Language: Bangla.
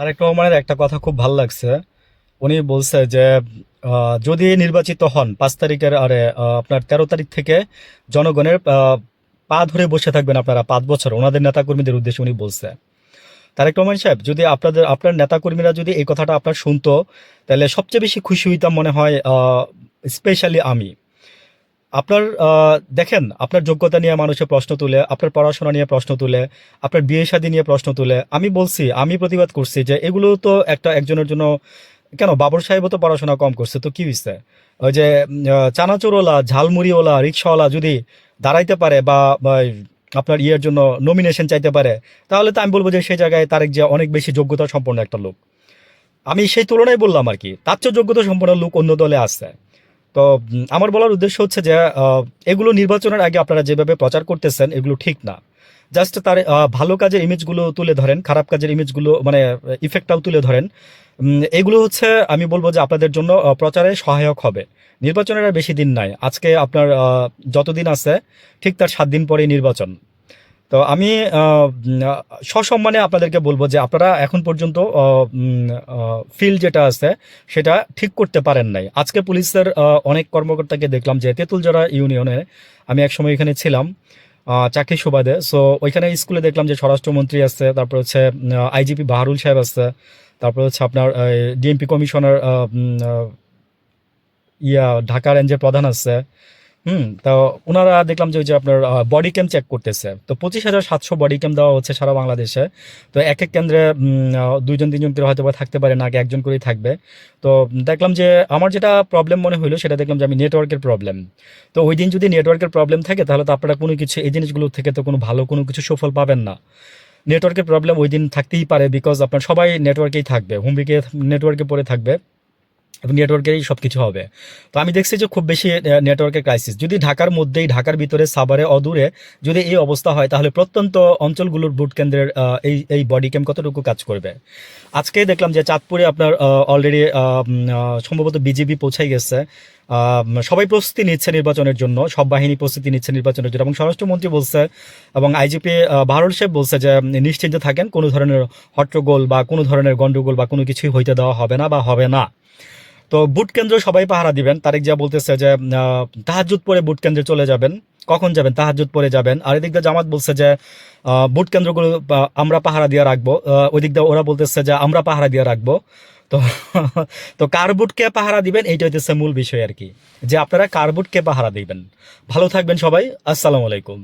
তারেক রহমানের একটা কথা খুব ভালো লাগছে। উনি বলছে যে যদি নির্বাচিত হন 5 তারিখের আপনার 13 তারিখ থেকে জনগণের পা ধরে বসে থাকবেন আপনারা 5 বছর, ওনাদের নেতাকর্মীদের উদ্দেশ্যে উনি বলছে। তারেক রহমান সাহেব, যদি আপনার নেতাকর্মীরা যদি এই কথাটা আপনার শুনতো, তাহলে সবচেয়ে বেশি খুশি হইতাম মনে হয় স্পেশালি আমি। আপনার দেখেন, আপনার যোগ্যতা নিয়ে মানুষের প্রশ্ন তুলে, আপনার পড়াশোনা নিয়ে প্রশ্ন তুলে, আপনার বিয়ে শাদী নিয়ে প্রশ্ন তুলে, আমি বলছি, আমি প্রতিবাদ করছি যে এগুলো তো একজনের জন্য কেন, বাবর সাহেবও তো পড়াশোনা কম করছে, তো কি হইছে? ওই যে চানাচুরওয়ালা, ঝালমুড়িওয়ালা, রিক্সাওয়ালা যদি দাঁড়াইতে পারে বা আপনার ইয়ের জন্য নমিনেশন চাইতে পারে, তাহলে তো আমি বলবো যে সেই জায়গায় তারেক যে অনেক বেশি যোগ্যতা সম্পন্ন একটা লোক। আমি সেই তুলনায় বললাম আর কি, তার চেয়ে যোগ্যতা সম্পন্ন লোক অন্য দলে আছে। তো আমার বলার উদ্দেশ্য হচ্ছে যে এগুলো নির্বাচনের আগে আপনারা যেভাবে প্রচার করতেছেন এগুলো ঠিক না। জাস্ট তার ভালো কাজের ইমেজগুলো তুলে ধরেন, খারাপ কাজের ইমেজগুলো মানে ইফেক্টটাও তুলে ধরেন। এগুলো হচ্ছে আমি বলবো যে আপনাদের জন্য প্রচারে সহায়ক হবে। নির্বাচনের আর বেশি দিন নাই, আজকে আপনার যতদিন আছে ঠিক তার 7 দিন পরেই নির্বাচন। তো আমি সসম্মানে আপনাদেরকে বলবো যে আপনারা এখন পর্যন্ত ফিল্ড যেটা আছে সেটা ঠিক করতে পারেন নাই। আজকে পুলিশের অনেক কর্মকর্তাকে দেখলাম যে তেঁতুলজোড়া ইউনিয়নে, আমি একসময় এখানে ছিলাম চাকরি সুবাদে। সো ওইখানে স্কুলে দেখলাম যে স্বরাষ্ট্রমন্ত্রী আছে, তারপর হচ্ছে আইজিপি বাহারুল সাহেব আছে, তারপর হচ্ছে আপনার ডিএমপি কমিশনার ঢাকা রেঞ্জের প্রধান আছে। তো ওনারা দেখলাম যে ওই যে আপনার বডি ক্যাম চেক করতেছে। তো 25,700 বডি ক্যাম দেওয়া হচ্ছে সারা বাংলাদেশে। তো এক এক কেন্দ্রে 2 জন 3 জন করে হয়তো বা থাকতে পারে, না আগে একজন করেই থাকবে। তো দেখলাম যে আমার যেটা প্রবলেম মনে হলো সেটা দেখলাম যে আমি নেটওয়ার্কের প্রবলেম। তো ওই দিন যদি নেটওয়ার্কের প্রবলেম থাকে তাহলে তো আপনারা কোনো কিছু এই জিনিসগুলো থেকে তো কোনো ভালো কোনো কিছু সুফল পাবেন না। নেটওয়ার্কের প্রবলেম ওই দিন থাকতেই পারে, বিকজ আপনার সবাই নেটওয়ার্কেই থাকবে, হুমবিকে নেটওয়ার্কে পড়ে থাকবে এবং নেটওয়ার্কেরই সব কিছু হবে। তো আমি দেখছি যে খুব বেশি নেটওয়ার্কের ক্রাইসিস যদি ঢাকার মধ্যেই, ঢাকার ভিতরে, সাভারে, অদূরে যদি এই অবস্থা হয়, তাহলে প্রত্যন্ত অঞ্চলগুলোর ভোট কেন্দ্রের এই বডি ক্যাম কতটুকু কাজ করবে? আজকে দেখলাম যে চাঁদপুরে আপনার অলরেডি সম্ভবত বিজেপি পৌঁছাই গেছে। সবাই প্রস্তুতি নিচ্ছে নির্বাচনের জন্য, সব বাহিনী প্রস্তুতি নিচ্ছে নির্বাচনের জন্য, এবং স্বরাষ্ট্রমন্ত্রী বলছে এবং আইজিপি বাহারুল সাহেব বলছে যে নিশ্চিন্তে থাকেন, কোনো ধরনের হট্টগোল বা কোনো ধরনের গন্ডগোল বা কোনো কিছুই হইতে দেওয়া হবে না বা হবে না। তো বুট কেন্দ্র সবাই পাহারা দিবেন। তারেক জিয়া বলতেছে যে তাহাজ্জুদ পরে বুট কেন্দ্রে চলে যাবেন। কখন যাবেন? তাহাজ্জুদ পরে যাবেন। আর এদিক দিয়ে জামাত বলছে যে বুট কেন্দ্রগুলো আমরা পাহারা দিয়ে রাখবো। ওই দিক দিয়ে ওরা বলতেছে যে আমরা পাহারা দিয়ে রাখবো। তো তো কার বুটকে পাহারা দিবেন এইটা হইতেছে মূল বিষয় আর কি, যে আপনারা কার বুটকে পাহারা দিবেন। ভালো থাকবেন সবাই। আসসালামু আলাইকুম।